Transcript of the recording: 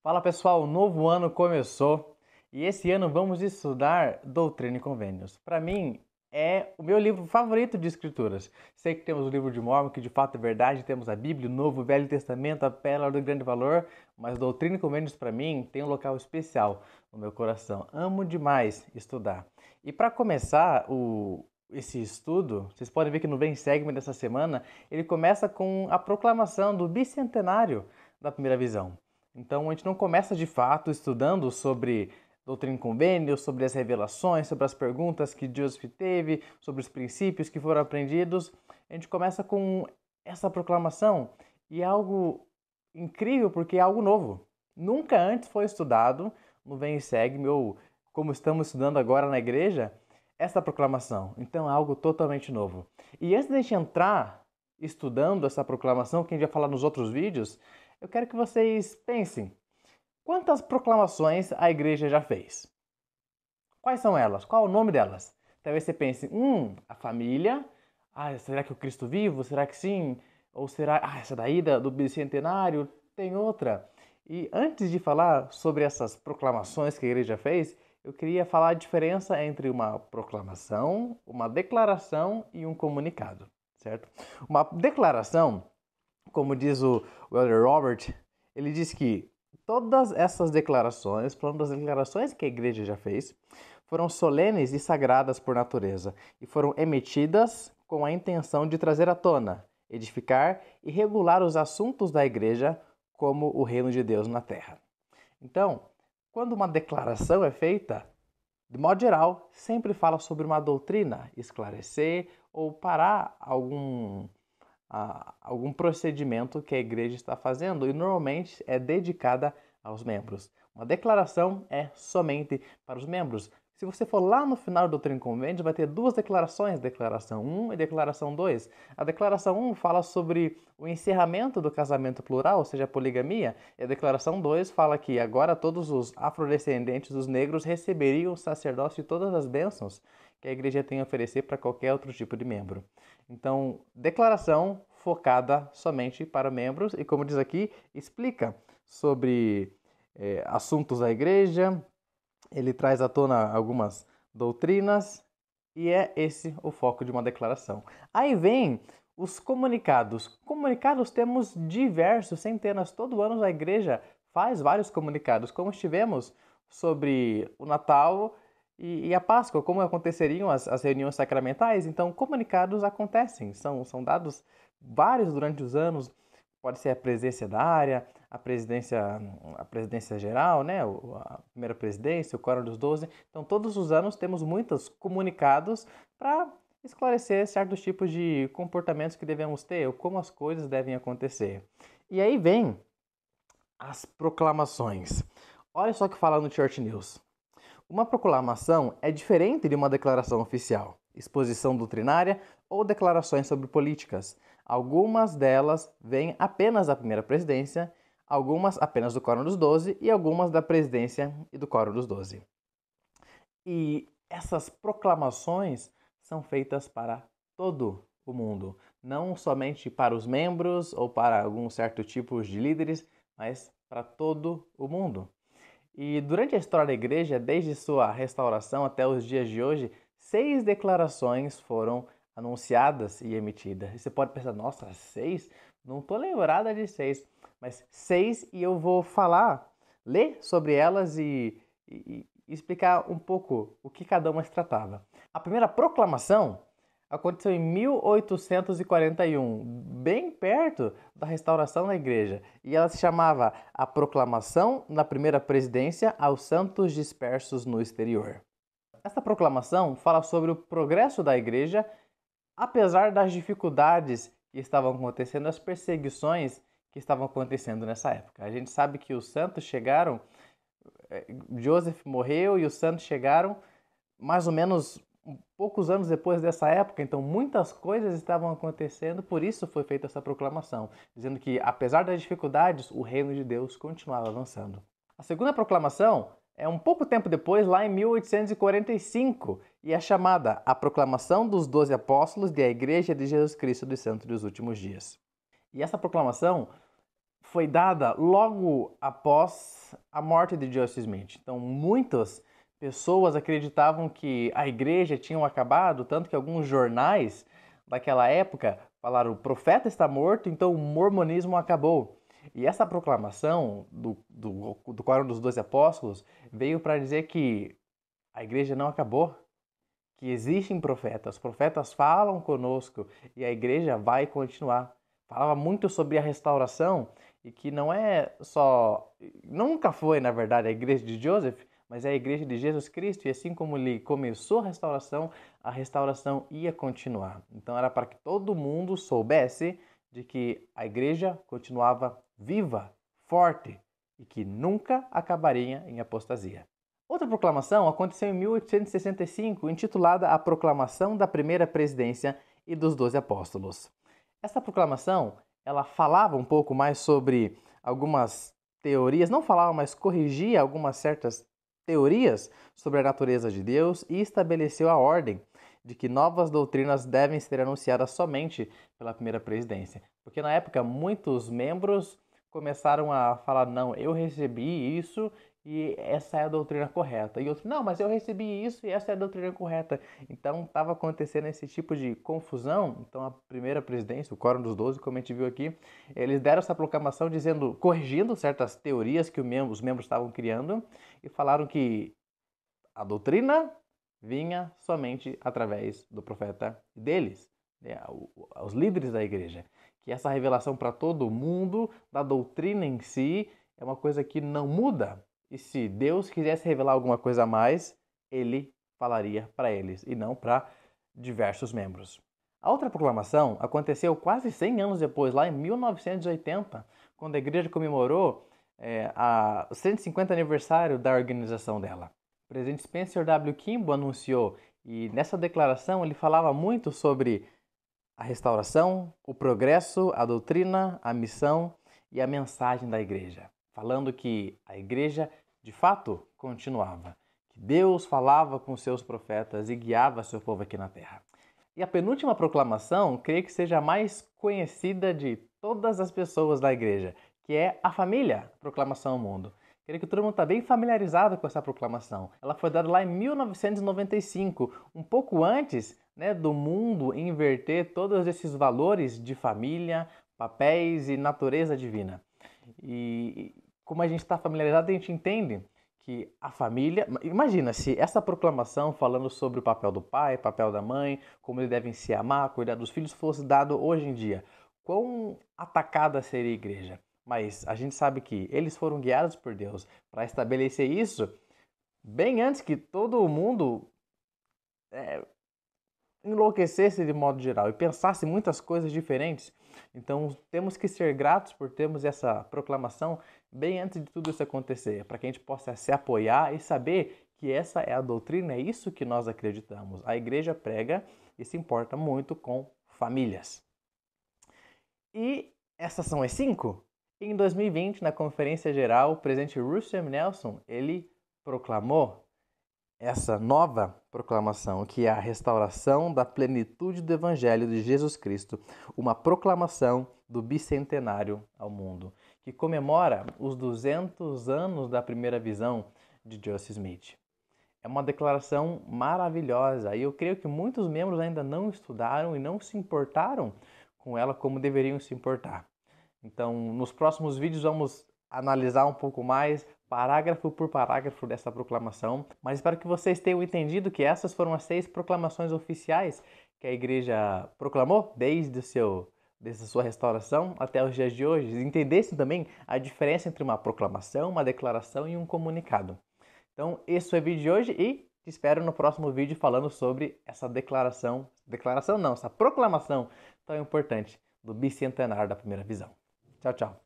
Fala pessoal, o novo ano começou e esse ano vamos estudar Doutrina e Convênios. Para mim, é o meu livro favorito de escrituras. Sei que temos o livro de Mórmon, que de fato é verdade, temos a Bíblia, o Novo e o Velho Testamento, a Pérola do Grande Valor, mas Doutrina e Convênios para mim tem um local especial no meu coração. Amo demais estudar. E para começar esse estudo, vocês podem ver que no Vem Segue-me dessa semana, ele começa com a proclamação do bicentenário da primeira visão. Então a gente não começa de fato estudando sobre doutrina e convênio, sobre as revelações, sobre as perguntas que Joseph teve, sobre os princípios que foram aprendidos. A gente começa com essa proclamação e é algo incrível porque é algo novo. Nunca antes foi estudado no Vem e Segue-me ou como estamos estudando agora na igreja, essa proclamação. Então é algo totalmente novo. E antes de a gente entrar estudando essa proclamação, que a gente vai falar nos outros vídeos, eu quero que vocês pensem, quantas proclamações a igreja já fez? Quais são elas? Qual é o nome delas? Talvez você pense, a família, será que o Cristo vivo? Será que sim? Ou será, essa daí do bicentenário? Tem outra. E antes de falar sobre essas proclamações que a igreja fez, eu queria falar a diferença entre uma proclamação, uma declaração e um comunicado, certo? Uma declaração, como diz o Elder Robert, ele diz que todas essas declarações, falando das declarações que a igreja já fez, foram solenes e sagradas por natureza e foram emitidas com a intenção de trazer à tona, edificar e regular os assuntos da igreja como o reino de Deus na terra. Então, quando uma declaração é feita, de modo geral, sempre fala sobre uma doutrina, esclarecer ou parar algum procedimento que a igreja está fazendo e normalmente é dedicada aos membros. Uma declaração é somente para os membros. Se você for lá no final do Doutrina e Convênios, vai ter duas declarações, declaração 1 e declaração 2. A declaração 1 fala sobre o encerramento do casamento plural, ou seja, a poligamia, e a declaração 2 fala que agora todos os afrodescendentes, os negros, receberiam o sacerdócio e todas as bênçãos que a igreja tem a oferecer para qualquer outro tipo de membro. Então, declaração focada somente para membros e, como diz aqui, explica sobre assuntos da igreja, ele traz à tona algumas doutrinas e é esse o foco de uma declaração. Aí vem os comunicados. Comunicados temos diversos, centenas. Todo ano a igreja faz vários comunicados, como estivemos sobre o Natal e a Páscoa, como aconteceriam as reuniões sacramentais. Então, comunicados acontecem, são dados vários durante os anos. Pode ser a presidência da área, a presidência geral, né? A primeira presidência, o Quórum dos 12. Então, todos os anos temos muitos comunicados para esclarecer certos tipos de comportamentos que devemos ter, ou como as coisas devem acontecer. E aí vem as proclamações. Olha só o que fala no Church News. Uma proclamação é diferente de uma declaração oficial, exposição doutrinária ou declarações sobre políticas. Algumas delas vêm apenas da primeira presidência, algumas apenas do Quórum dos 12 e algumas da presidência e do Quórum dos 12. E essas proclamações são feitas para todo o mundo, não somente para os membros ou para alguns certos tipos de líderes, mas para todo o mundo. E durante a história da igreja, desde sua restauração até os dias de hoje, 6 declarações foram anunciadas e emitidas. E você pode pensar, nossa, 6? Não estou lembrada de 6, mas 6 e eu vou ler sobre elas e explicar um pouco o que cada uma se tratava. A primeira proclamação aconteceu em 1841, bem perto da restauração da igreja, e ela se chamava A Proclamação na Primeira Presidência aos Santos Dispersos no Exterior. Esta proclamação fala sobre o progresso da igreja, apesar das dificuldades que estavam acontecendo, as perseguições que estavam acontecendo nessa época. A gente sabe que os santos chegaram, Joseph morreu e os santos chegaram mais ou menos poucos anos depois dessa época, então muitas coisas estavam acontecendo, por isso foi feita essa proclamação, dizendo que apesar das dificuldades, o reino de Deus continuava avançando. A segunda proclamação é um pouco tempo depois, lá em 1845, e é chamada A Proclamação dos 12 Apóstolos da Igreja de Jesus Cristo dos Santos dos Últimos Dias. E essa proclamação foi dada logo após a morte de Joseph Smith. Então, muitas pessoas acreditavam que a igreja tinha acabado, tanto que alguns jornais daquela época falaram: o profeta está morto, então o mormonismo acabou. E essa proclamação do Quórum dos 12 Apóstolos veio para dizer que a igreja não acabou, que existem profetas, os profetas falam conosco e a igreja vai continuar. Falava muito sobre a restauração e que não é só, nunca foi na verdade a igreja de Joseph, mas é a igreja de Jesus Cristo, e assim como ele começou a restauração ia continuar. Então era para que todo mundo soubesse de que a igreja continuava viva, forte e que nunca acabaria em apostasia. Outra proclamação aconteceu em 1865, intitulada A Proclamação da Primeira Presidência e dos 12 Apóstolos. Essa proclamação, ela falava um pouco mais sobre algumas teorias, não falava, mas corrigia algumas certas teorias sobre a natureza de Deus e estabeleceu a ordem de que novas doutrinas devem ser anunciadas somente pela primeira presidência. Porque na época muitos membros começaram a falar: não, eu recebi isso e essa é a doutrina correta. E outro: não, mas eu recebi isso e essa é a doutrina correta. Então estava acontecendo esse tipo de confusão. Então a primeira presidência, o Quórum dos 12, como a gente viu aqui, eles deram essa proclamação dizendo, corrigindo certas teorias que os membros estavam criando e falaram que a doutrina vinha somente através do profeta deles, né, os líderes da igreja. Que essa revelação para todo mundo da doutrina em si é uma coisa que não muda. E se Deus quisesse revelar alguma coisa a mais, ele falaria para eles e não para diversos membros. A outra proclamação aconteceu quase 100 anos depois, lá em 1980, quando a igreja comemorou o 150 aniversário da organização dela. O presidente Spencer W. Kimball anunciou, e nessa declaração ele falava muito sobre a restauração, o progresso, a doutrina, a missão e a mensagem da igreja, falando que a igreja de fato continuava, que Deus falava com seus profetas e guiava seu povo aqui na terra. E a penúltima proclamação, creio que seja a mais conhecida de todas as pessoas da igreja, que é a família, proclamação ao mundo. Creio que todo mundo está bem familiarizado com essa proclamação. Ela foi dada lá em 1995, um pouco antes, né, do mundo inverter todos esses valores de família, papéis e natureza divina. E como a gente está familiarizado, a gente entende que a família... Imagina se essa proclamação falando sobre o papel do pai, papel da mãe, como eles devem se amar, cuidar dos filhos, fosse dado hoje em dia. Quão atacada seria a igreja? Mas a gente sabe que eles foram guiados por Deus para estabelecer isso bem antes que todo mundo enlouquecesse de modo geral e pensasse muitas coisas diferentes. Então temos que ser gratos por termos essa proclamação bem antes de tudo isso acontecer, para que a gente possa se apoiar e saber que essa é a doutrina, é isso que nós acreditamos. A igreja prega e se importa muito com famílias. E essas são as 5? Em 2020, na Conferência Geral, o presidente Russell M. Nelson, ele proclamou essa nova proclamação, que é a restauração da plenitude do Evangelho de Jesus Cristo, uma proclamação do bicentenário ao mundo, que comemora os 200 anos da primeira visão de Joseph Smith. É uma declaração maravilhosa e eu creio que muitos membros ainda não estudaram e não se importaram com ela como deveriam se importar. Então, nos próximos vídeos vamos analisar um pouco mais, parágrafo por parágrafo dessa proclamação, mas espero que vocês tenham entendido que essas foram as 6 proclamações oficiais que a igreja proclamou desde a sua restauração até os dias de hoje. E entendessem também a diferença entre uma proclamação, uma declaração e um comunicado. Então, esse foi o vídeo de hoje e te espero no próximo vídeo falando sobre essa essa proclamação tão importante do bicentenário da primeira visão. Tchau, tchau.